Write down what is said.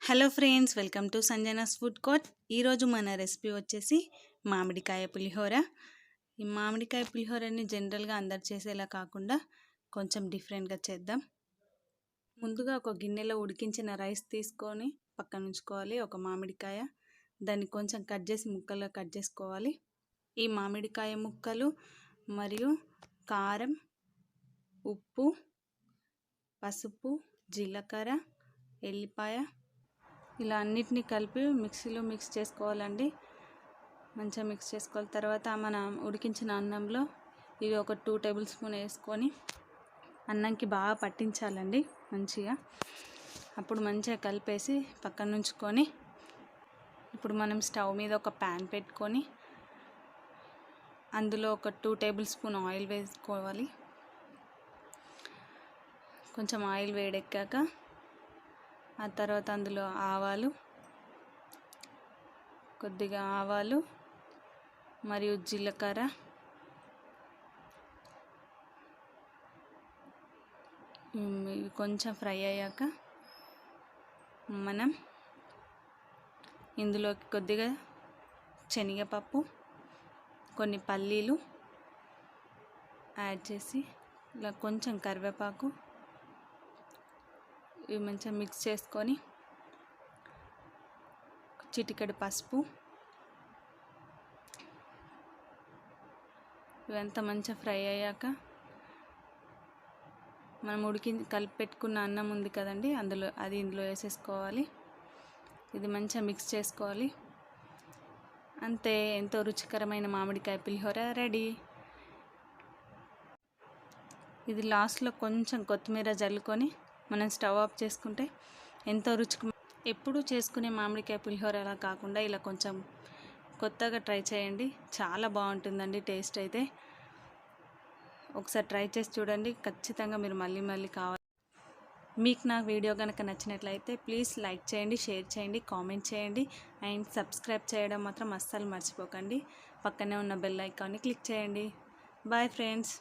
Hello friends, welcome to Sanjana's food court. ఈరోజు మన recipe వచ్చేసి మామిడికాయ పులిహోర. ఈ మామిడికాయ పులిహోరని జనరల్గా అందరు చేసేలా కాకుండా కొంచెం డిఫరెంట్గా చేద్దాం. ముందుగా ఒక గిన్నెలో ఉడికించిన రైస్ తీసుకొని పక్కన ఉంచుకోవాలి. ఒక మామిడికాయ, దాన్ని కొంచెం కట్ చేసి ముక్కలుగా కట్ చేసుకోవాలి. ఈ మామిడికాయ ముక్కలు మరియు కారం, ఉప్పు, పసుపు, జీలకర్ర, ఎల్లిపాయ ఇలా అన్నిటినీ కలిపి మిక్సీలో మిక్స్ చేసుకోవాలండి. మంచిగా మిక్స్ చేసుకోవాలి. తర్వాత మనం ఉడికించిన అన్నంలో ఇది ఒక 2 టేబుల్ స్పూన్ వేసుకొని అన్నంకి బాగా పట్టించాలండి మంచిగా. అప్పుడు మంచిగా కలిపేసి పక్కన ఉంచుకొని ఇప్పుడు మనం స్టవ్ మీద ఒక ప్యాన్ పెట్టుకొని అందులో ఒక 2 టేబుల్ స్పూన్ ఆయిల్ వేసుకోవాలి. కొంచెం ఆయిల్ వేడెక్కాక ఆ తర్వాత అందులో కొద్దిగా ఆవాలు మరియు జీలకర్ర, కొంచెం ఫ్రై అయ్యాక మనం ఇందులోకి కొద్దిగా శనగపప్పు, కొన్ని పల్లీలు యాడ్ చేసి ఇలా కొంచెం కరివేపాకు ఇవి మంచిగా మిక్స్ చేసుకొని చిటికెడు పసుపు ఇవంతా మంచిగా ఫ్రై అయ్యాక మనం కలిపి పెట్టుకున్న అన్నం ఉంది కదండి, ఇందులో వేసేసుకోవాలి. ఇది మంచిగా మిక్స్ చేసుకోవాలి. అంతే, ఎంతో రుచికరమైన మామిడికాయ పులిహోర రెడీ. ఇది లాస్ట్లో కొంచెం కొత్తిమీర జల్లుకొని మనం స్టవ్ ఆఫ్ చేసుకుంటే ఎంతో ఎప్పుడు చేసుకునే మామిడికాయ పులిహోర అలా కాకుండా ఇలా కొంచెం కొత్తగా ట్రై చేయండి. చాలా బాగుంటుందండి టేస్ట్ అయితే. ఒకసారి ట్రై చేసి చూడండి, ఖచ్చితంగా మీరు మళ్ళీ కావాలి. మీకు నా వీడియో కనుక నచ్చినట్లయితే ప్లీజ్ లైక్ చేయండి, షేర్ చేయండి, కామెంట్ చేయండి అండ్ సబ్స్క్రైబ్ చేయడం మాత్రం అస్సలు మర్చిపోకండి. పక్కనే ఉన్న బెల్ ఐకాన్ని క్లిక్ చేయండి. Bye friends.